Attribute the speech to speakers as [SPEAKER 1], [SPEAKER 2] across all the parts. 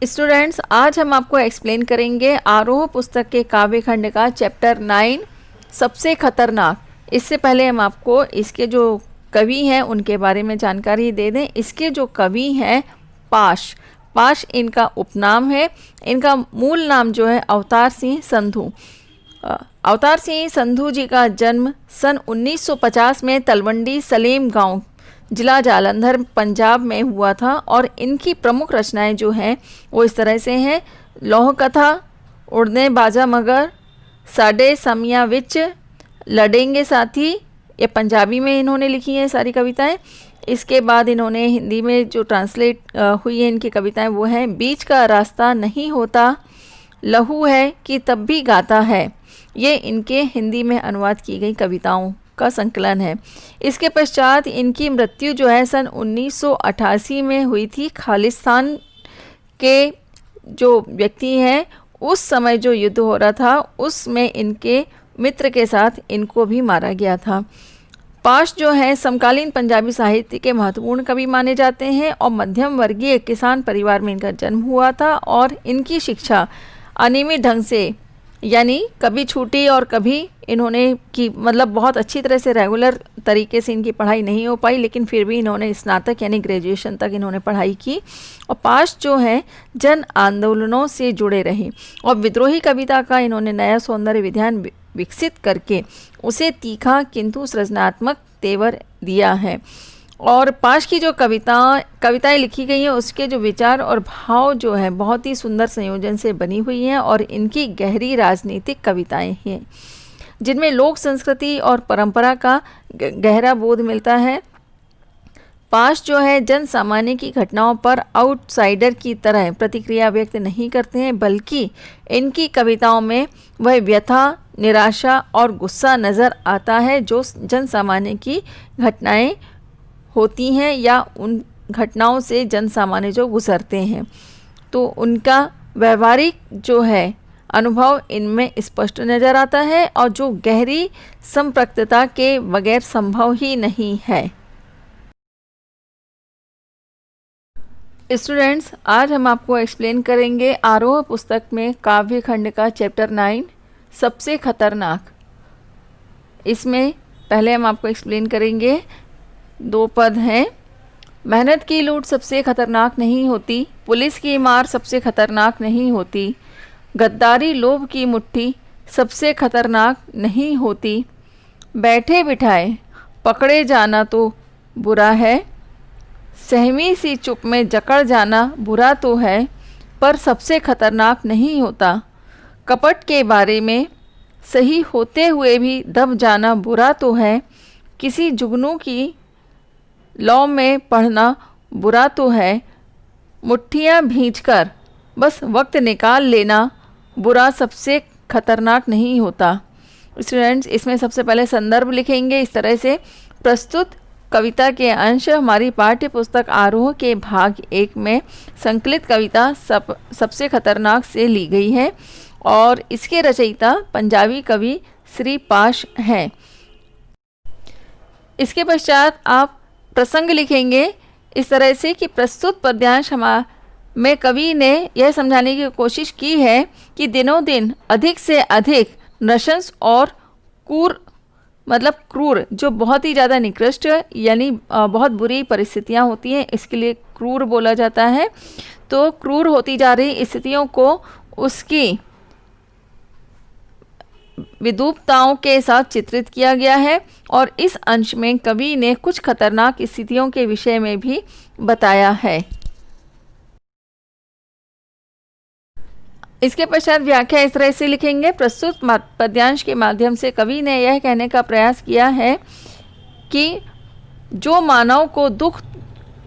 [SPEAKER 1] Students, आज हम आपको एक्सप्लेन करेंगे आरोह पुस्तक के काव्य खंड का चैप्टर 9 सबसे खतरनाक। इससे पहले हम आपको इसके जो कवि हैं उनके बारे में जानकारी दे दें। इसके जो कवि हैं पाश, पाश इनका उपनाम है। इनका मूल नाम जो है अवतार सिंह संधू। अवतार सिंह संधू जी का जन्म सन 1950 में तलवंडी सलेम गांव, जिला जालंधर, पंजाब में हुआ था। और इनकी प्रमुख रचनाएं जो हैं वो इस तरह से हैं: लौह कथा, उड़ने बाजा मगर, साडे समिया विच, लड़ेंगे साथी, ये पंजाबी में इन्होंने लिखी हैं सारी कविताएं। इसके बाद इन्होंने हिंदी में जो ट्रांसलेट हुई है इनकी कविताएं वो हैं बीच का रास्ता नहीं होता, लहू है कि तब भी गाता है। ये इनके हिंदी में अनुवाद की गई कविताओं का संकलन है। इसके पश्चात इनकी मृत्यु जो है सन 1988 में हुई थी। खालिस्तान के जो व्यक्ति हैं उस समय जो युद्ध हो रहा था उसमें इनके मित्र के साथ इनको भी मारा गया था। पाश जो है समकालीन पंजाबी साहित्य के महत्वपूर्ण कवि माने जाते हैं और मध्यम वर्गीय किसान परिवार में इनका जन्म हुआ था। और इनकी शिक्षा अनियमित ढंग से, यानी कभी छूटी और कभी इन्होंने की, मतलब बहुत अच्छी तरह से रेगुलर तरीके से इनकी पढ़ाई नहीं हो पाई, लेकिन फिर भी इन्होंने स्नातक यानी ग्रेजुएशन तक इन्होंने पढ़ाई की। और पाश जो है जन आंदोलनों से जुड़े रहे और विद्रोही कविता का इन्होंने नया सौंदर्य विधान विकसित करके उसे तीखा किंतु सृजनात्मक तेवर दिया है। और पाश की जो कविताएं लिखी गई हैं उसके जो विचार और भाव जो है बहुत ही सुंदर संयोजन से बनी हुई हैं। और इनकी गहरी राजनीतिक कविताएं हैं जिनमें लोक संस्कृति और परंपरा का गहरा बोध मिलता है। पाश जो है जन सामान्य की घटनाओं पर आउटसाइडर की तरह प्रतिक्रिया व्यक्त नहीं करते हैं, बल्कि इनकी कविताओं में वह व्यथा, निराशा और गुस्सा नज़र आता है जो जन सामान्य की घटनाएं होती हैं या उन घटनाओं से जन सामान्य जो गुजरते हैं, तो उनका व्यवहारिक जो है अनुभव इनमें स्पष्ट नज़र आता है और जो गहरी संपृक्तता के बगैर संभव ही नहीं है। स्टूडेंट्स, आज हम आपको एक्सप्लेन करेंगे आरोह पुस्तक में काव्य खंड का चैप्टर 9 सबसे खतरनाक। इसमें पहले हम आपको एक्सप्लेन करेंगे, दो पद हैं। मेहनत की लूट सबसे खतरनाक नहीं होती, पुलिस की मार सबसे खतरनाक नहीं होती, गद्दारी लोभ की मुट्ठी सबसे खतरनाक नहीं होती, बैठे बिठाए पकड़े जाना तो बुरा है, सहमी सी चुप में जकड़ जाना बुरा तो है पर सबसे खतरनाक नहीं होता, कपट के बारे में सही होते हुए भी दब जाना बुरा तो है, किसी जुगनू की लौ में पढ़ना बुरा तो है, मुट्ठियाँ भींचकर बस वक्त निकाल लेना बुरा सबसे खतरनाक नहीं होता। स्टूडेंट्स, इसमें सबसे पहले संदर्भ लिखेंगे इस तरह से: प्रस्तुत कविता के अंश हमारी पाठ्य पुस्तक आरोह के भाग 1 में संकलित कविता सबसे खतरनाक से ली गई है और इसके रचयिता पंजाबी कवि श्री पाश हैं। इसके पश्चात आप प्रसंग लिखेंगे इस तरह से कि प्रस्तुत पद्यांश में कवि ने यह समझाने की कोशिश की है कि दिनों दिन अधिक से अधिक नृशंस और क्रूर जो बहुत ही ज़्यादा निकृष्ट यानी बहुत बुरी परिस्थितियां होती हैं, इसके लिए क्रूर बोला जाता है। तो क्रूर होती जा रही स्थितियों को उसकी विद्रूपताओं के साथ चित्रित किया गया है और इस अंश में कवि ने कुछ खतरनाक स्थितियों के विषय में भी बताया है। इसके पश्चात व्याख्या इस तरह से लिखेंगे: प्रस्तुत पद्यांश के माध्यम से कवि ने यह कहने का प्रयास किया है कि जो मानव को दुख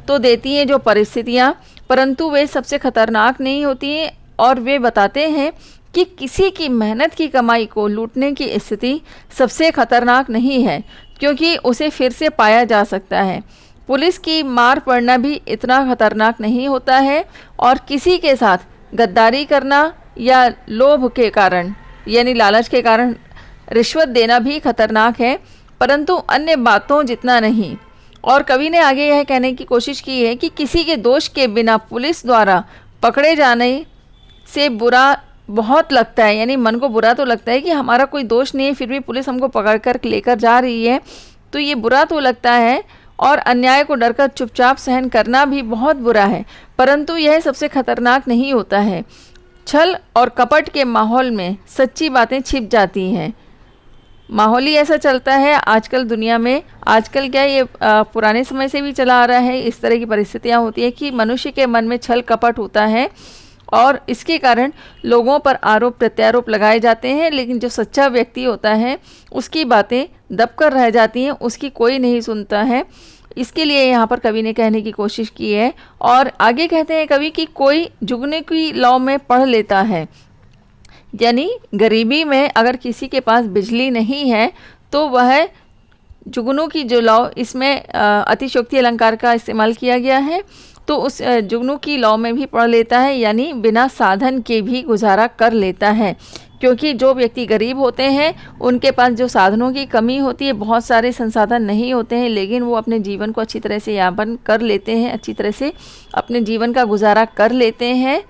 [SPEAKER 1] तो देती हैं जो परिस्थितियां, परंतु वे सबसे खतरनाक नहीं होती हैं। और वे बताते हैं कि किसी की मेहनत की कमाई को लूटने की स्थिति सबसे खतरनाक नहीं है, क्योंकि उसे फिर से पाया जा सकता है। पुलिस की मार पड़ना भी इतना खतरनाक नहीं होता है और किसी के साथ गद्दारी करना या लोभ के कारण यानी लालच के कारण रिश्वत देना भी खतरनाक है, परंतु अन्य बातों जितना नहीं। और कवि ने आगे यह कहने की कोशिश की है कि किसी के दोष के बिना पुलिस द्वारा पकड़े जाने से बुरा बहुत लगता है, यानी मन को बुरा तो लगता है कि हमारा कोई दोष नहीं है, फिर भी पुलिस हमको पकड़ कर लेकर जा रही है, तो ये बुरा तो लगता है। और अन्याय को डरकर चुपचाप सहन करना भी बहुत बुरा है, परंतु यह सबसे खतरनाक नहीं होता है। छल और कपट के माहौल में सच्ची बातें छिप जाती हैं। माहौल ही ऐसा चलता है आजकल दुनिया में। आजकल क्या, ये पुराने समय से भी चला आ रहा है। इस तरह की परिस्थितियाँ होती है कि मनुष्य के मन में छल कपट होता है और इसके कारण लोगों पर आरोप प्रत्यारोप लगाए जाते हैं, लेकिन जो सच्चा व्यक्ति होता है उसकी बातें दबकर रह जाती हैं, उसकी कोई नहीं सुनता है। इसके लिए यहाँ पर कवि ने कहने की कोशिश की है। और आगे कहते हैं कवि कि कोई जुगनू की लौ में पढ़ लेता है, यानी गरीबी में अगर किसी के पास बिजली नहीं है तो वह जुगनू की जो लौ, इसमें अतिशयोक्ति अलंकार का इस्तेमाल किया गया है, तो उस जुगनू की लौ में भी पढ़ लेता है, यानी बिना साधन के भी गुजारा कर लेता है। क्योंकि जो व्यक्ति गरीब होते हैं उनके पास जो साधनों की कमी होती है, बहुत सारे संसाधन नहीं होते हैं, लेकिन वो अपने जीवन को अच्छी तरह से यापन कर लेते हैं, अच्छी तरह से अपने जीवन का गुजारा कर लेते हैं।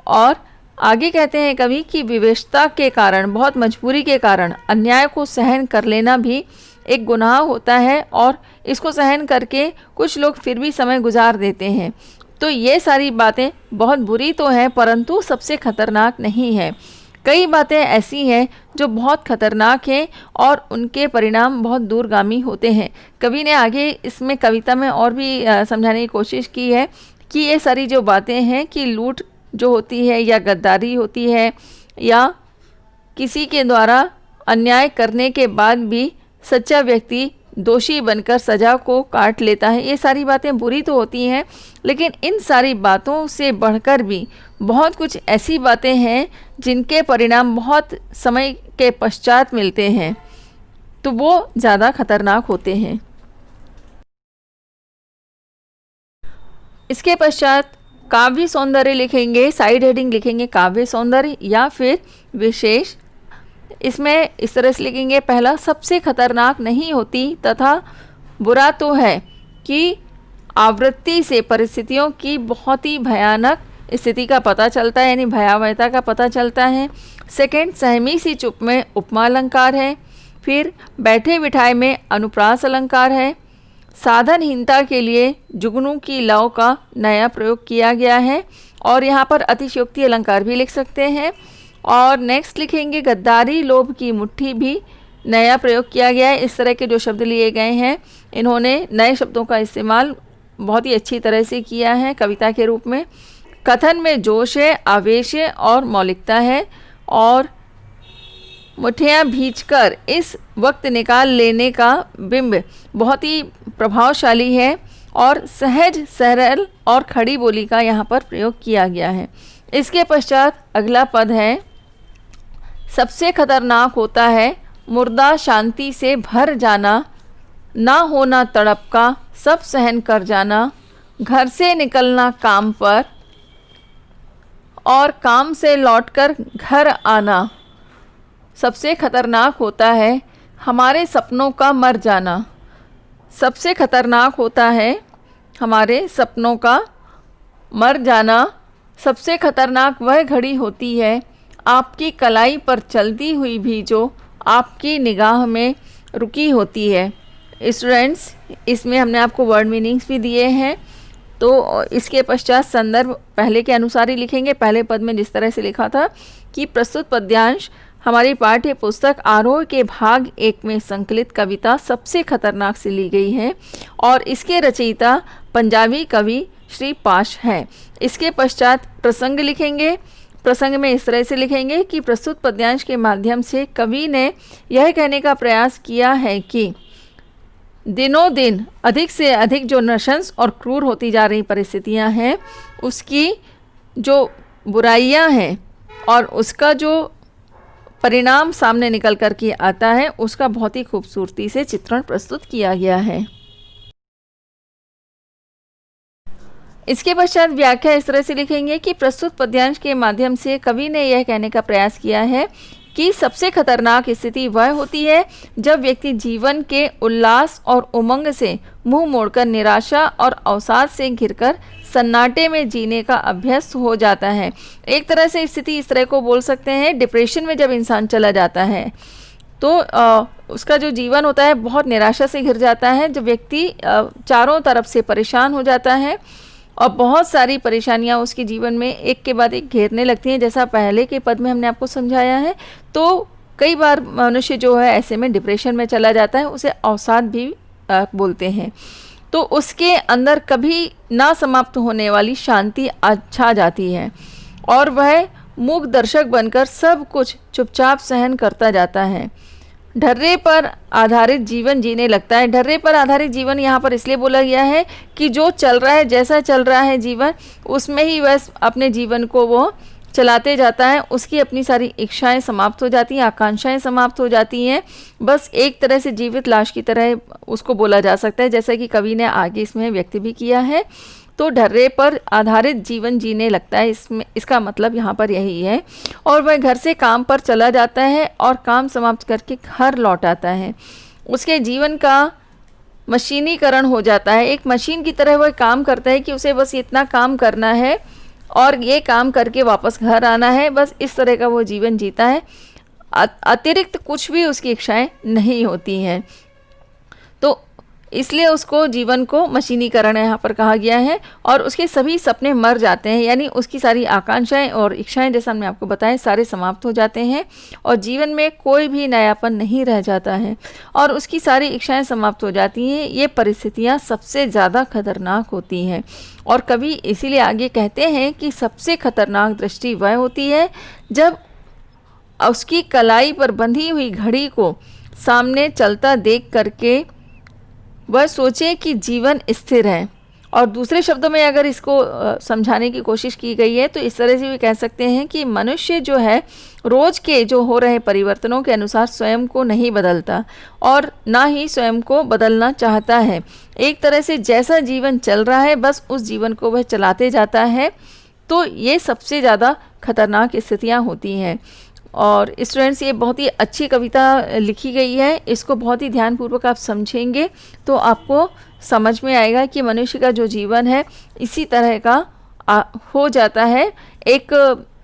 [SPEAKER 1] और आगे कहते हैं कवि कि विवशता के कारण, बहुत मजबूरी के कारण अन्याय को सहन कर लेना भी एक गुनाह होता है, और इसको सहन करके कुछ लोग फिर भी समय गुजार देते हैं। तो ये सारी बातें बहुत बुरी तो हैं, परंतु सबसे खतरनाक नहीं है। कई बातें ऐसी हैं जो बहुत खतरनाक हैं और उनके परिणाम बहुत दूरगामी होते हैं। कवि ने आगे इसमें कविता में और भी समझाने की कोशिश की है कि ये सारी जो बातें हैं कि लूट जो होती है या गद्दारी होती है या किसी के द्वारा अन्याय करने के बाद भी सच्चा व्यक्ति दोषी बनकर सज़ा को काट लेता है, ये सारी बातें बुरी तो होती हैं, लेकिन इन सारी बातों से बढ़कर भी बहुत कुछ ऐसी बातें हैं जिनके परिणाम बहुत समय के पश्चात मिलते हैं, तो वो ज़्यादा खतरनाक होते हैं। इसके पश्चात काव्य सौंदर्य लिखेंगे, साइड हेडिंग लिखेंगे काव्य सौंदर्य या फिर विशेष। इसमें इस तरह से लिखेंगे, पहला, सबसे खतरनाक नहीं होती तथा बुरा तो है कि आवृत्ति से परिस्थितियों की बहुत ही भयानक स्थिति का पता चलता है, यानी भयावहता का पता चलता है। सेकंड, सहमी सी चुप में उपमा अलंकार है। फिर बैठे बिठाए में अनुप्रास अलंकार है। साधनहीनता के लिए जुगनू की लौ का नया प्रयोग किया गया है, और यहाँ पर अतिशयोक्ति अलंकार भी लिख सकते हैं। और नेक्स्ट लिखेंगे, गद्दारी लोभ की मुट्ठी भी नया प्रयोग किया गया है। इस तरह के जो शब्द लिए गए हैं, इन्होंने नए शब्दों का इस्तेमाल बहुत ही अच्छी तरह से किया है कविता के रूप में। कथन में जोश है, आवेश है और मौलिकता है, और मुठियाँ भींचकर इस वक्त निकाल लेने का बिंब बहुत ही प्रभावशाली है, और सहज सरल और खड़ी बोली का यहाँ पर प्रयोग किया गया है। इसके पश्चात अगला पद है, सबसे खतरनाक होता है मुर्दा शांति से भर जाना, ना होना तड़प का सब सहन कर जाना, घर से निकलना काम पर और काम से लौटकर घर आना। सबसे खतरनाक होता है हमारे सपनों का मर जाना। सबसे खतरनाक होता है हमारे सपनों का मर जाना। सबसे खतरनाक वह घड़ी होती है आपकी कलाई पर चलती हुई भी जो आपकी निगाह में रुकी होती है। स्टूडेंट्स, इसमें हमने आपको वर्ड मीनिंग्स भी दिए हैं, तो इसके पश्चात संदर्भ पहले के अनुसार ही लिखेंगे। पहले पद में जिस तरह से लिखा था कि प्रस्तुत पद्यांश हमारी पाठ्य पुस्तक आरोह के भाग 1 में संकलित कविता सबसे खतरनाक से ली गई है, और इसके रचयिता पंजाबी कवि श्री पाश हैं। इसके पश्चात प्रसंग लिखेंगे। प्रसंग में इस तरह से लिखेंगे कि प्रस्तुत पद्यांश के माध्यम से कवि ने यह कहने का प्रयास किया है कि दिनों दिन अधिक से अधिक जो नृशंस और क्रूर होती जा रही परिस्थितियां हैं, उसकी जो बुराइयां हैं और उसका जो परिणाम सामने निकल कर के आता है, उसका बहुत ही खूबसूरती से चित्रण प्रस्तुत किया गया है। इसके पश्चात व्याख्या इस तरह से लिखेंगे कि प्रस्तुत पद्यांश के माध्यम से कवि ने यह कहने का प्रयास किया है कि सबसे खतरनाक स्थिति वह होती है जब व्यक्ति जीवन के उल्लास और उमंग से मुंह मोड़कर निराशा और अवसाद से घिरकर सन्नाटे में जीने का अभ्यस्त हो जाता है। एक तरह से स्थिति इस तरह को बोल सकते हैं, डिप्रेशन में जब इंसान चला जाता है तो उसका जो जीवन होता है बहुत निराशा से घिर जाता है। जब व्यक्ति चारों तरफ से परेशान हो जाता है और बहुत सारी परेशानियां उसके जीवन में एक के बाद एक घेरने लगती हैं, जैसा पहले के पद में हमने आपको समझाया है, तो कई बार मनुष्य जो है ऐसे में डिप्रेशन में चला जाता है, उसे अवसाद भी बोलते हैं। तो उसके अंदर कभी ना समाप्त होने वाली शांति छा जाती है और वह मूक दर्शक बनकर सब कुछ चुपचाप सहन करता जाता है। ढर्रे पर आधारित जीवन जीने लगता है। ढर्रे पर आधारित जीवन यहाँ पर इसलिए बोला गया है कि जो चल रहा है, जैसा चल रहा है जीवन, उसमें ही वह अपने जीवन को वो चलाते जाता है। उसकी अपनी सारी इच्छाएं समाप्त हो जाती हैं, आकांक्षाएं समाप्त हो जाती हैं। बस एक तरह से जीवित लाश की तरह उसको बोला जा सकता है, जैसा कि कवि ने आगे इसमें व्यक्त भी किया है। तो ढर्रे पर आधारित जीवन जीने लगता है, इसमें इसका मतलब यहाँ पर यही है। और वह घर से काम पर चला जाता है और काम समाप्त करके घर लौट आता है। उसके जीवन का मशीनीकरण हो जाता है, एक मशीन की तरह वह काम करता है कि उसे बस इतना काम करना है और ये काम करके वापस घर आना है, बस इस तरह का वो जीवन जीता है। अतिरिक्त कुछ भी उसकी इच्छाएं नहीं होती हैं। तो इसलिए उसको जीवन को मशीनीकरण यहाँ पर कहा गया है और उसके सभी सपने मर जाते हैं, यानी उसकी सारी आकांक्षाएं और इच्छाएं, जैसा हमने आपको बताया, सारे समाप्त हो जाते हैं और जीवन में कोई भी नयापन नहीं रह जाता है और उसकी सारी इच्छाएं समाप्त हो जाती हैं। ये परिस्थितियाँ सबसे ज़्यादा खतरनाक होती हैं और कवि इसीलिए आगे कहते हैं कि सबसे खतरनाक दृष्टि वह होती है जब उसकी कलाई पर बंधी हुई घड़ी को सामने चलता देख करके वह सोचे कि जीवन स्थिर है। और दूसरे शब्दों में अगर इसको समझाने की कोशिश की गई है तो इस तरह से भी कह सकते हैं कि मनुष्य जो है रोज के जो हो रहे परिवर्तनों के अनुसार स्वयं को नहीं बदलता और ना ही स्वयं को बदलना चाहता है। एक तरह से जैसा जीवन चल रहा है बस उस जीवन को वह चलाते जाता है। तो ये सबसे ज़्यादा खतरनाक स्थितियाँ होती हैं। और स्टूडेंट्स, ये बहुत ही अच्छी कविता लिखी गई है, इसको बहुत ही ध्यानपूर्वक आप समझेंगे तो आपको समझ में आएगा कि मनुष्य का जो जीवन है इसी तरह का हो जाता है। एक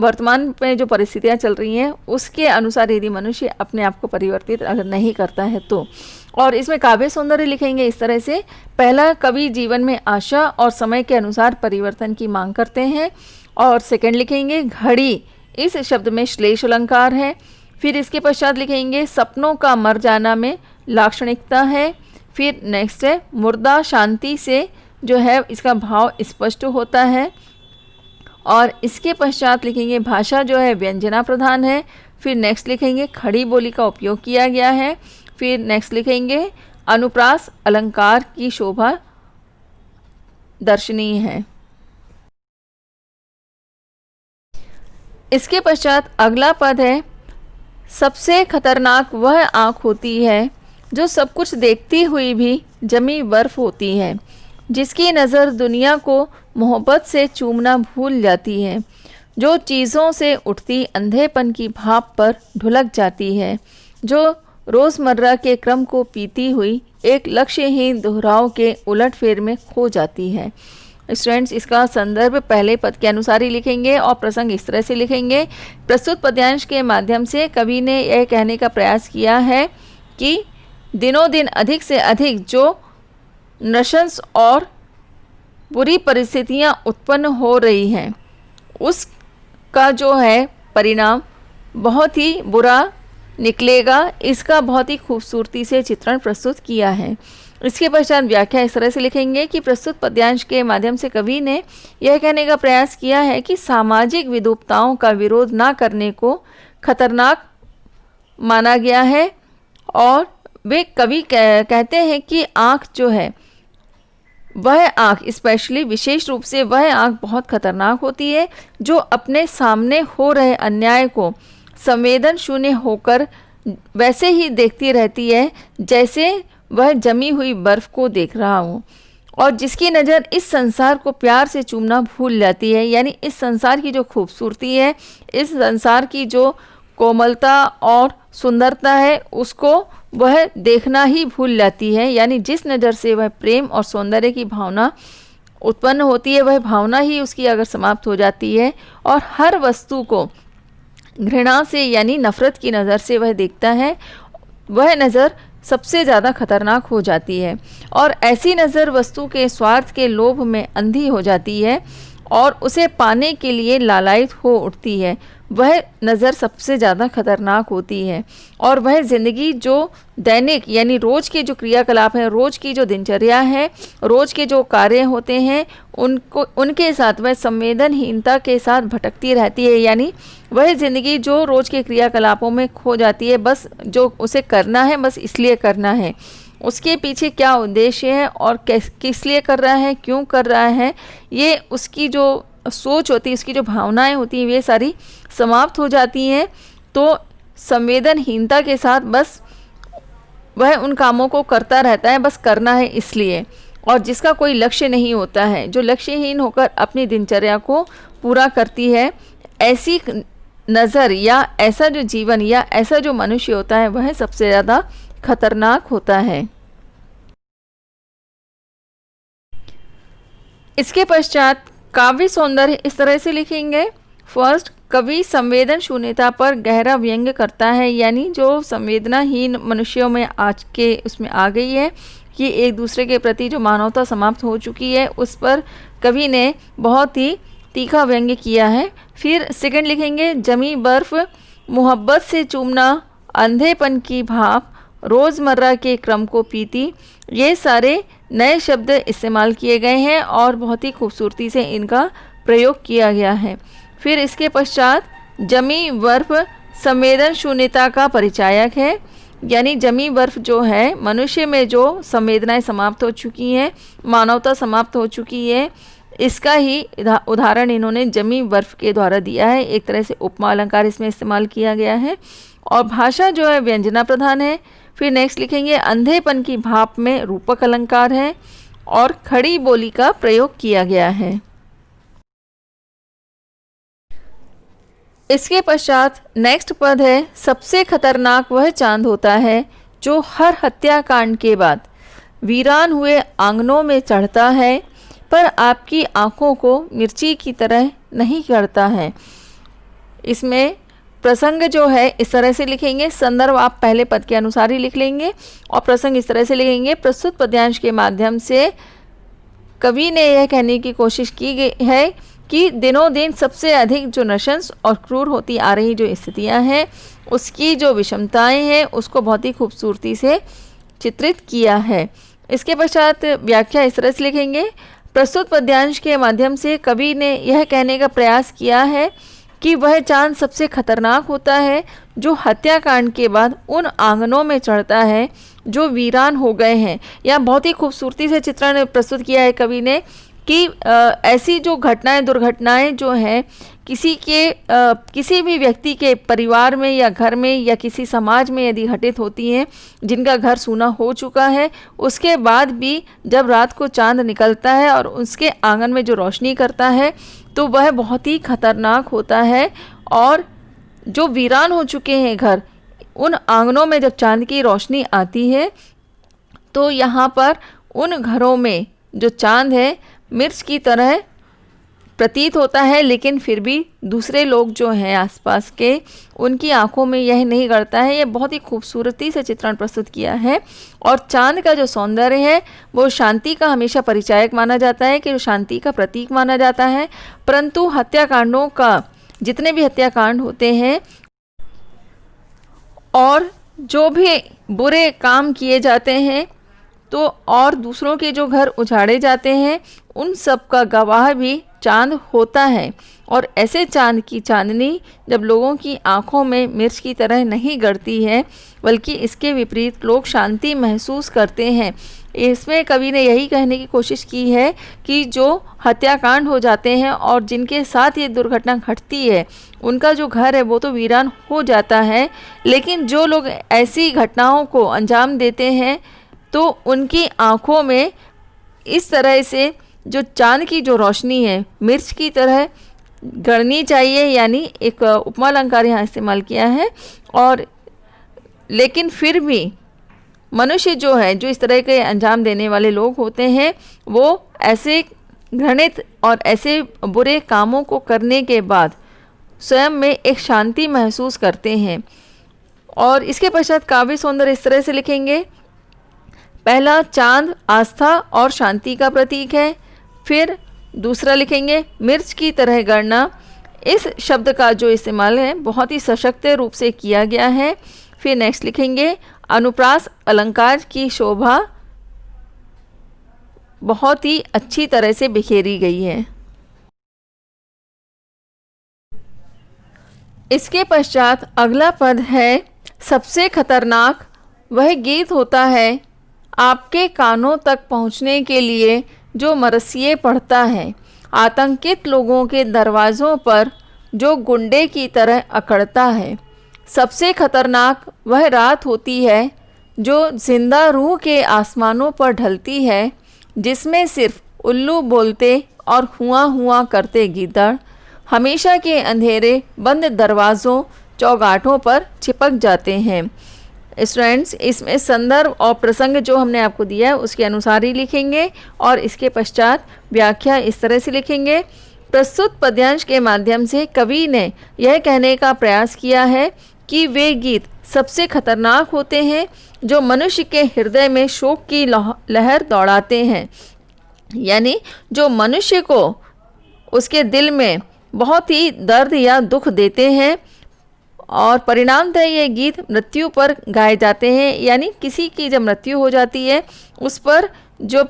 [SPEAKER 1] वर्तमान में जो परिस्थितियाँ चल रही हैं उसके अनुसार यदि मनुष्य अपने आप को परिवर्तित अगर नहीं करता है तो। और इसमें काव्य सौंदर्य लिखेंगे इस तरह से। पहला, कवि जीवन में आशा और समय के अनुसार परिवर्तन की मांग करते हैं। और सेकंड लिखेंगे घड़ी, इस शब्द में श्लेष अलंकार है। फिर इसके पश्चात लिखेंगे सपनों का मर जाना में लाक्षणिकता है। फिर नेक्स्ट है मुर्दा शांति से जो है इसका भाव स्पष्ट होता है। और इसके पश्चात लिखेंगे भाषा जो है व्यंजना प्रधान है। फिर नेक्स्ट लिखेंगे खड़ी बोली का उपयोग किया गया है। फिर नेक्स्ट लिखेंगे अनुप्रास अलंकार की शोभा दर्शनीय है। इसके पश्चात अगला पद है सबसे खतरनाक वह आँख होती है जो सब कुछ देखती हुई भी जमी बर्फ होती है, जिसकी नज़र दुनिया को मोहब्बत से चूमना भूल जाती है, जो चीज़ों से उठती अंधेपन की भाप पर ढुलक जाती है, जो रोज़मर्रा के क्रम को पीती हुई एक लक्ष्यहीन दोहराव के उलटफेर में खो जाती है। स्टूडेंट्स, इसका संदर्भ पहले पद के अनुसार ही लिखेंगे और प्रसंग इस तरह से लिखेंगे। प्रस्तुत पद्यांश के माध्यम से कवि ने यह कहने का प्रयास किया है कि दिनों दिन अधिक से अधिक जो नृशंस और बुरी परिस्थितियां उत्पन्न हो रही हैं उसका जो है परिणाम बहुत ही बुरा निकलेगा, इसका बहुत ही खूबसूरती से चित्रण प्रस्तुत किया है। इसके पश्चात व्याख्या इस तरह से लिखेंगे कि प्रस्तुत पद्यांश के माध्यम से कवि ने यह कहने का प्रयास किया है कि सामाजिक विरूपताओं का विरोध ना करने को खतरनाक माना गया है। और वे कवि कहते हैं कि आँख जो है वह आँख स्पेशली विशेष रूप से वह आँख बहुत खतरनाक होती है जो अपने सामने हो रहे अन्याय को संवेदन शून्य होकर वैसे ही देखती रहती है जैसे वह जमी हुई बर्फ को देख रहा हो, और जिसकी नज़र इस संसार को प्यार से चूमना भूल जाती है। यानी इस संसार की जो खूबसूरती है, इस संसार की जो कोमलता और सुंदरता है उसको वह देखना ही भूल जाती है। यानी जिस नज़र से वह प्रेम और सौंदर्य की भावना उत्पन्न होती है, वह भावना ही उसकी अगर समाप्त हो जाती है और हर वस्तु को घृणा से यानी नफ़रत की नज़र से वह देखता है, वह नज़र सबसे ज़्यादा खतरनाक हो जाती है। और ऐसी नज़र वस्तु के स्वार्थ के लोभ में अंधी हो जाती है और उसे पाने के लिए लालायित हो उठती है। वह नज़र सबसे ज़्यादा खतरनाक होती है और वह ज़िंदगी जो दैनिक यानी रोज़ के जो क्रियाकलाप हैं, रोज़ की जो दिनचर्या है, रोज़ के जो कार्य होते हैं, उनके साथ वह संवेदनहीनता के साथ भटकती रहती है। यानी वह ज़िंदगी जो रोज़ के क्रियाकलापों में खो जाती है, बस जो उसे करना है बस इसलिए करना है, उसके पीछे क्या उद्देश्य है और किस लिए कर रहा है, क्यों कर रहा है, ये उसकी जो सोच होती है, उसकी जो भावनाएं होती हैं, वे सारी समाप्त हो जाती हैं। तो संवेदनहीनता के साथ बस वह उन कामों को करता रहता है, बस करना है इसलिए, और जिसका कोई लक्ष्य नहीं होता है, जो लक्ष्यहीन होकर अपनी दिनचर्या को पूरा करती है। ऐसी नज़र या ऐसा जो जीवन या ऐसा जो मनुष्य होता है वह सबसे ज़्यादा खतरनाक होता है। इसके पश्चात काव्य सौंदर्य इस तरह से लिखेंगे। फर्स्ट, कवि संवेदन शून्यता पर गहरा व्यंग्य करता है, यानी जो संवेदनाहीन मनुष्यों में आज के उसमें आ गई है कि एक दूसरे के प्रति जो मानवता समाप्त हो चुकी है, उस पर कवि ने बहुत ही तीखा व्यंग्य किया है। फिर सेकंड लिखेंगे, जमी बर्फ मोहब्बत से चूमना, अंधेपन की भाप, रोज़मर्रा के क्रम को पीती, ये सारे नए शब्द इस्तेमाल किए गए हैं और बहुत ही खूबसूरती से इनका प्रयोग किया गया है। फिर इसके पश्चात जमी बर्फ संवेदन शून्यता का परिचायक है, यानी जमी बर्फ जो है मनुष्य में जो संवेदनाएं समाप्त हो चुकी हैं, मानवता समाप्त हो चुकी है, इसका ही उदाहरण इन्होंने जमी बर्फ के द्वारा दिया है। एक तरह से उपमा अलंकार इसमें इस्तेमाल किया गया है और भाषा जो है व्यंजना प्रधान है। फिर नेक्स्ट लिखेंगे, अंधेपन की भाप में रूपक अलंकार है और खड़ी बोली का प्रयोग किया गया है। इसके पश्चात नेक्स्ट पद है, सबसे खतरनाक वह चांद होता है जो हर हत्याकांड के बाद वीरान हुए आंगनों में चढ़ता है, पर आपकी आंखों को मिर्ची की तरह नहीं करता है। इसमें प्रसंग जो है इस तरह से लिखेंगे, संदर्भ आप पहले पद के अनुसार ही लिख लेंगे और प्रसंग इस तरह से लिखेंगे। प्रस्तुत पद्यांश के माध्यम से कवि ने यह कहने की कोशिश की गई है कि दिनों दिन सबसे अधिक जो नृशंस और क्रूर होती आ रही जो स्थितियां हैं, उसकी जो विषमताएं हैं, उसको बहुत ही खूबसूरती से चित्रित किया है। इसके पश्चात व्याख्या इस तरह से लिखेंगे, प्रस्तुत पद्यांश के माध्यम से कवि ने यह कहने का प्रयास किया है कि वह चांद सबसे खतरनाक होता है जो हत्याकांड के बाद उन आंगनों में चढ़ता है जो वीरान हो गए हैं। यह बहुत ही खूबसूरती से चित्रण प्रस्तुत किया है कवि ने कि ऐसी जो घटनाएं, दुर्घटनाएं जो हैं किसी भी व्यक्ति के परिवार में या घर में या किसी समाज में यदि घटित होती हैं, जिनका घर सूना हो चुका है, उसके बाद भी जब रात को चांद निकलता है और उसके आंगन में जो रोशनी करता है, तो वह बहुत ही खतरनाक होता है। और जो वीरान हो चुके हैं घर, उन आंगनों में जब चांद की रोशनी आती है तो यहाँ पर उन घरों में जो चांद है मिर्च की तरह प्रतीत होता है, लेकिन फिर भी दूसरे लोग जो हैं आसपास के, उनकी आंखों में यह नहीं गड़ता है। यह बहुत ही खूबसूरती से चित्रण प्रस्तुत किया है। और चांद का जो सौंदर्य है वो शांति का हमेशा परिचायक माना जाता है, कि जो शांति का प्रतीक माना जाता है। परंतु हत्याकांडों का, जितने भी हत्याकांड होते हैं और जो भी बुरे काम किए जाते हैं, तो और दूसरों के जो घर उजाड़े जाते हैं, उन सब का गवाह भी चांद होता है। और ऐसे चांद की चांदनी जब लोगों की आंखों में मिर्च की तरह नहीं गड़ती है, बल्कि इसके विपरीत लोग शांति महसूस करते हैं। इसमें कवि ने यही कहने की कोशिश की है कि जो हत्याकांड हो जाते हैं और जिनके साथ ये दुर्घटना घटती है, उनका जो घर है वो तो वीरान हो जाता है, लेकिन जो लोग ऐसी घटनाओं को अंजाम देते हैं तो उनकी आंखों में इस तरह से जो चांद की जो रोशनी है मिर्च की तरह गढ़नी चाहिए, यानी एक उपमा अलंकार यहाँ इस्तेमाल किया है। और लेकिन फिर भी मनुष्य जो है, जो इस तरह के अंजाम देने वाले लोग होते हैं, वो ऐसे घृणित और ऐसे बुरे कामों को करने के बाद स्वयं में एक शांति महसूस करते हैं। और इसके पश्चात काव्य सौंदर्य इस तरह से लिखेंगे। पहला, चांद आस्था और शांति का प्रतीक है। फिर दूसरा लिखेंगे, मिर्च की तरह गढ़ना। इस शब्द का जो इस्तेमाल है बहुत ही सशक्त रूप से किया गया है। फिर नेक्स्ट लिखेंगे, अनुप्रास अलंकार की शोभा बहुत ही अच्छी तरह से बिखेरी गई है। इसके पश्चात अगला पद है, सबसे खतरनाक वह गीत होता है आपके कानों तक पहुंचने के लिए जो मरसिए पढ़ता है, आतंकित लोगों के दरवाज़ों पर जो गुंडे की तरह अकड़ता है। सबसे खतरनाक वह रात होती है जो जिंदा रूह के आसमानों पर ढलती है, जिसमें सिर्फ उल्लू बोलते और हुआ करते गीदड़ हमेशा के अंधेरे बंद दरवाज़ों चौगाठों पर चिपक जाते हैं। स्टूडेंट्स, इसमें संदर्भ और प्रसंग जो हमने आपको दिया है उसके अनुसार ही लिखेंगे और इसके पश्चात व्याख्या इस तरह से लिखेंगे। प्रस्तुत पद्यांश के माध्यम से कवि ने यह कहने का प्रयास किया है कि वे गीत सबसे खतरनाक होते हैं जो मनुष्य के हृदय में शोक की लहर दौड़ाते हैं, यानी जो मनुष्य को उसके दिल में बहुत ही दर्द या दुख देते हैं। और परिणामतः ये गीत मृत्यु पर गाए जाते हैं, यानी किसी की जब मृत्यु हो जाती है उस पर जो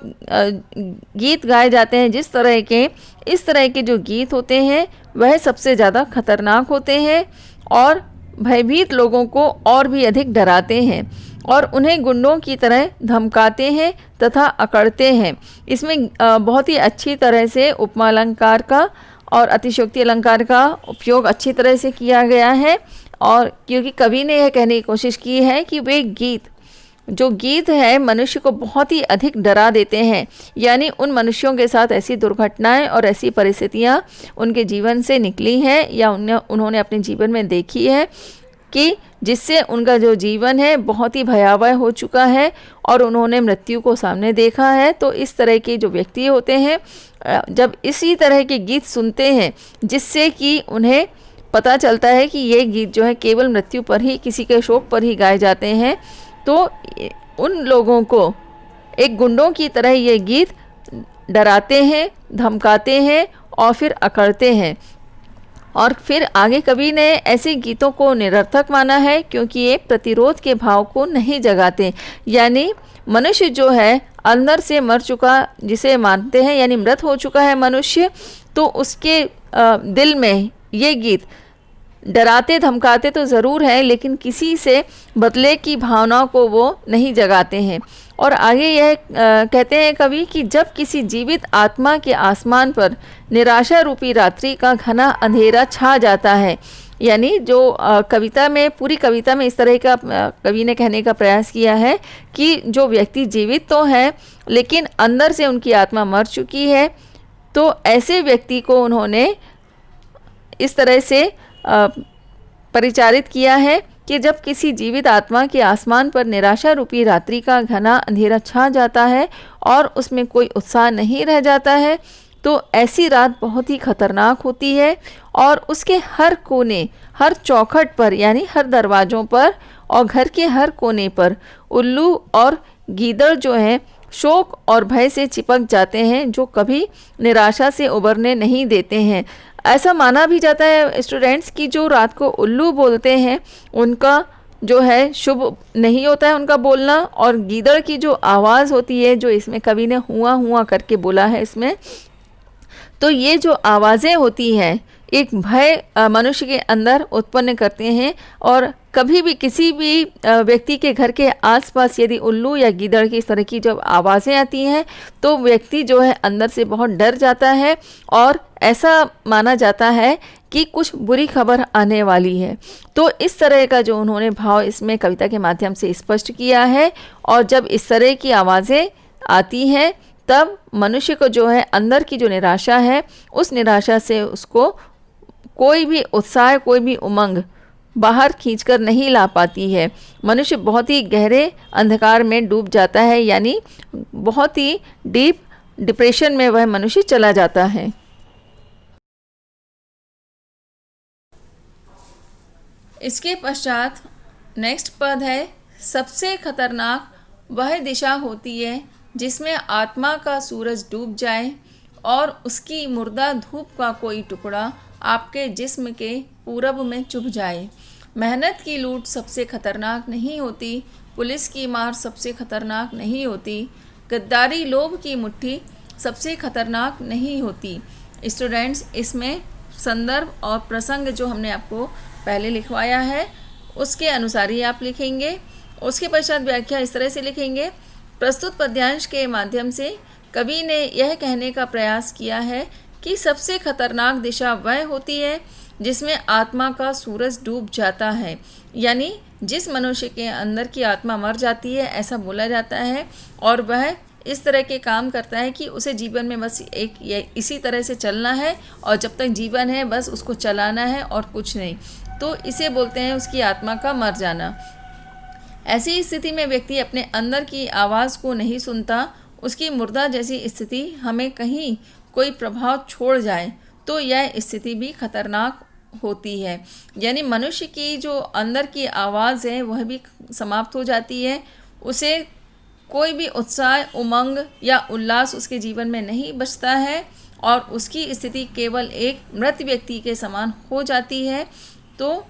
[SPEAKER 1] गीत गाए जाते हैं, इस तरह के जो गीत होते हैं वह सबसे ज़्यादा खतरनाक होते हैं और भयभीत लोगों को और भी अधिक डराते हैं और उन्हें गुंडों की तरह धमकाते हैं तथा अकड़ते हैं। इसमें बहुत ही अच्छी तरह से उपमा अलंकार का और अतिशयोक्ति अलंकार का उपयोग अच्छी तरह से किया गया है। और क्योंकि कवि ने यह कहने की कोशिश की है कि वे गीत है मनुष्य को बहुत ही अधिक डरा देते हैं, यानी उन मनुष्यों के साथ ऐसी दुर्घटनाएं और ऐसी परिस्थितियां उनके जीवन से निकली हैं या उन्होंने अपने जीवन में देखी है कि जिससे उनका जो जीवन है बहुत ही भयावह हो चुका है और उन्होंने मृत्यु को सामने देखा है। तो इस तरह के जो व्यक्ति होते हैं जब इसी तरह के गीत सुनते हैं जिससे कि उन्हें पता चलता है कि ये गीत जो है केवल मृत्यु पर ही, किसी के शोक पर ही गाए जाते हैं, तो उन लोगों को एक गुंडों की तरह ये गीत डराते हैं, धमकाते हैं और फिर अकड़ते हैं। और फिर आगे कवि ने ऐसे गीतों को निरर्थक माना है क्योंकि ये प्रतिरोध के भाव को नहीं जगाते, यानी मनुष्य जो है अंदर से मर चुका जिसे मानते हैं, यानी मृत हो चुका है मनुष्य, तो उसके दिल में ये गीत डराते धमकाते तो ज़रूर है लेकिन किसी से बदले की भावनाओं को वो नहीं जगाते हैं। और आगे यह कहते हैं कवि कि जब किसी जीवित आत्मा के आसमान पर निराशा रूपी रात्रि का घना अंधेरा छा जाता है, यानी जो कविता में, पूरी कविता में इस तरह का कवि ने कहने का प्रयास किया है कि जो व्यक्ति जीवित तो है लेकिन अंदर से उनकी आत्मा मर चुकी है, तो ऐसे व्यक्ति को उन्होंने इस तरह से परिचारित किया है कि जब किसी जीवित आत्मा के आसमान पर निराशा रूपी रात्रि का घना अंधेरा छा जाता है और उसमें कोई उत्साह नहीं रह जाता है, तो ऐसी रात बहुत ही खतरनाक होती है और उसके हर कोने, हर चौखट पर, यानी हर दरवाज़ों पर और घर के हर कोने पर उल्लू और गीदड़ जो हैं शोक और भय से चिपक जाते हैं, जो कभी निराशा से उबरने नहीं देते हैं। ऐसा माना भी जाता है स्टूडेंट्स कि जो रात को उल्लू बोलते हैं उनका जो है शुभ नहीं होता है उनका बोलना, और गीदड़ की जो आवाज़ होती है, जो इसमें कवि ने हुआ करके बोला है इसमें, तो ये जो आवाज़ें होती हैं एक भय मनुष्य के अंदर उत्पन्न करते हैं। और कभी भी किसी भी व्यक्ति के घर के आसपास यदि उल्लू या गीदड़ की इस तरह की जब आवाज़ें आती हैं तो व्यक्ति जो है अंदर से बहुत डर जाता है और ऐसा माना जाता है कि कुछ बुरी खबर आने वाली है। तो इस तरह का जो उन्होंने भाव इसमें कविता के माध्यम से स्पष्ट किया है। और जब इस तरह की आवाज़ें आती हैं तब मनुष्य को जो है अंदर की जो निराशा है उस निराशा से उसको कोई भी उत्साह, कोई भी उमंग बाहर खींचकर नहीं ला पाती है। मनुष्य बहुत ही गहरे अंधकार में डूब जाता है, यानी बहुत ही डीप डिप्रेशन में वह मनुष्य चला जाता है। इसके पश्चात नेक्स्ट पद है, सबसे खतरनाक वह दिशा होती है जिसमें आत्मा का सूरज डूब जाए और उसकी मुर्दा धूप का कोई टुकड़ा आपके जिस्म के पूरब में चुभ जाए। मेहनत की लूट सबसे खतरनाक नहीं होती, पुलिस की मार सबसे खतरनाक नहीं होती, गद्दारी लोभ की मुट्ठी सबसे खतरनाक नहीं होती। स्टूडेंट्स, इसमें संदर्भ और प्रसंग जो हमने आपको पहले लिखवाया है उसके अनुसार ही आप लिखेंगे। उसके पश्चात व्याख्या इस तरह से लिखेंगे, प्रस्तुत पद्यांश के माध्यम से कवि ने यह कहने का प्रयास किया है कि सबसे खतरनाक दिशा वह होती है जिसमें आत्मा का सूरज डूब जाता है, यानी जिस मनुष्य के अंदर की आत्मा मर जाती है ऐसा बोला जाता है, और वह इस तरह के काम करता है कि उसे जीवन में बस इसी तरह से चलना है और जब तक जीवन है बस उसको चलाना है और कुछ नहीं, तो इसे बोलते हैं उसकी आत्मा का मर जाना। ऐसी स्थिति में व्यक्ति अपने अंदर की आवाज़ को नहीं सुनता। उसकी मुर्दा जैसी स्थिति हमें कहीं कोई प्रभाव छोड़ जाए तो यह स्थिति भी खतरनाक होती है, यानी मनुष्य की जो अंदर की आवाज़ है वह भी समाप्त हो जाती है। उसे कोई भी उत्साह, उमंग या उल्लास उसके जीवन में नहीं बचता है और उसकी स्थिति केवल एक मृत व्यक्ति के समान हो जाती है। तो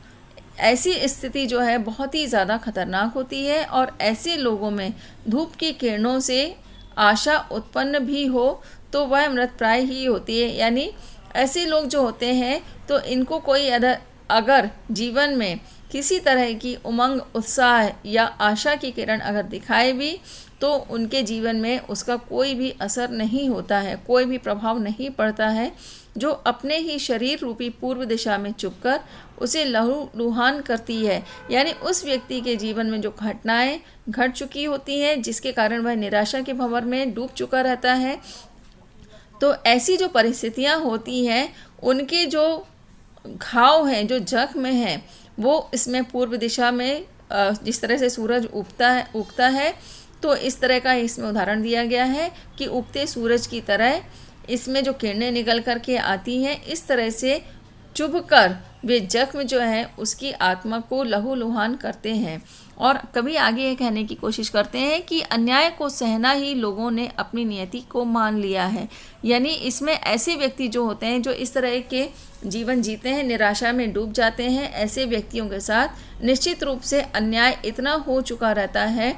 [SPEAKER 1] ऐसी स्थिति जो है बहुत ही ज़्यादा खतरनाक होती है और ऐसे लोगों में धूप की किरणों से आशा उत्पन्न भी हो तो वह मृतप्राय ही होती है। यानी ऐसे लोग जो होते हैं तो इनको कोई अगर जीवन में किसी तरह की उमंग, उत्साह या आशा की किरण अगर दिखाए भी तो उनके जीवन में उसका कोई भी असर नहीं होता है, कोई भी प्रभाव नहीं पड़ता है, जो अपने ही शरीर रूपी पूर्व दिशा में चुभकर उसे लहूलुहान करती है। यानी उस व्यक्ति के जीवन में जो घटनाएं घट चुकी होती हैं जिसके कारण वह निराशा के भंवर में डूब चुका रहता है, तो ऐसी जो परिस्थितियां होती हैं उनके जो घाव हैं, जो जख्म हैं, वो इसमें पूर्व दिशा में जिस तरह से सूरज उगता है तो इस तरह का इसमें उदाहरण दिया गया है कि उगते सूरज की तरह इसमें जो किरणें निकल कर के आती हैं इस तरह से चुभकर वे जख्म जो है उसकी आत्मा को लहूलुहान करते हैं। और कभी आगे ये कहने की कोशिश करते हैं कि अन्याय को सहना ही लोगों ने अपनी नियति को मान लिया है। यानी इसमें ऐसे व्यक्ति जो होते हैं जो इस तरह के जीवन जीते हैं, निराशा में डूब जाते हैं, ऐसे व्यक्तियों के साथ निश्चित रूप से अन्याय इतना हो चुका रहता है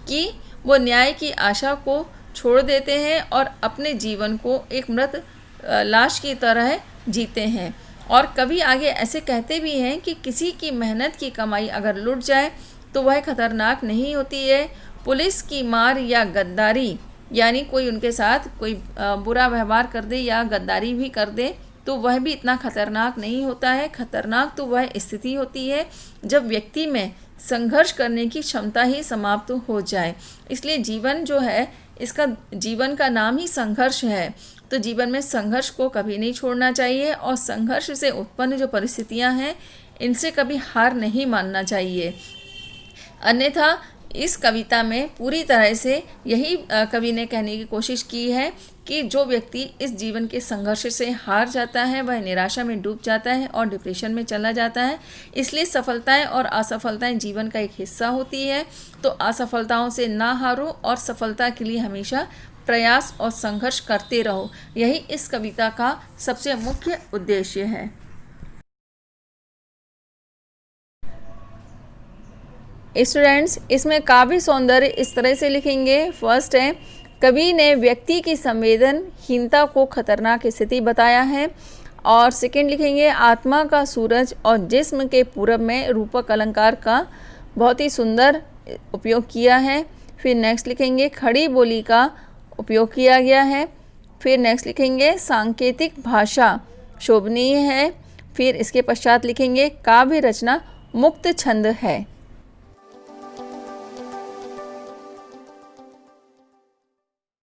[SPEAKER 1] कि वो न्याय की आशा को छोड़ देते हैं और अपने जीवन को एक मृत लाश की तरह जीते हैं। और कभी आगे ऐसे कहते भी हैं कि किसी की मेहनत की कमाई अगर लुट जाए तो वह खतरनाक नहीं होती है। पुलिस की मार या गद्दारी, यानी कोई उनके साथ कोई बुरा व्यवहार कर दे या गद्दारी भी कर दे तो वह भी इतना खतरनाक नहीं होता है। खतरनाक तो वह स्थिति होती है जब व्यक्ति में संघर्ष करने की क्षमता ही समाप्त हो जाए। इसलिए जीवन जो है, इसका जीवन का नाम ही संघर्ष है, तो जीवन में संघर्ष को कभी नहीं छोड़ना चाहिए और संघर्ष से उत्पन्न जो परिस्थितियां हैं इनसे कभी हार नहीं मानना चाहिए। अन्यथा इस कविता में पूरी तरह से यही कवि ने कहने की कोशिश की है कि जो व्यक्ति इस जीवन के संघर्ष से हार जाता है वह निराशा में डूब जाता है और डिप्रेशन में चला जाता है। इसलिए सफलताएं और असफलताएं जीवन का एक हिस्सा होती है, तो असफलताओं से ना हारो और सफलता के लिए हमेशा प्रयास और संघर्ष करते रहो। यही इस कविता का सबसे मुख्य उद्देश्य है। स्टूडेंट्स, इसमें काव्य सौंदर्य इस तरह से लिखेंगे। फर्स्ट है, कवि ने व्यक्ति की संवेदनहीनता को खतरनाक स्थिति बताया है। और सेकंड लिखेंगे, आत्मा का सूरज और जिस्म के पूरब में रूपक अलंकार का बहुत ही सुंदर उपयोग किया है। फिर नेक्स्ट लिखेंगे, खड़ी बोली का उपयोग किया गया है। फिर नेक्स्ट लिखेंगे, सांकेतिक भाषा शोभनीय है। फिर इसके पश्चात लिखेंगे, काव्य रचना मुक्त छंद है।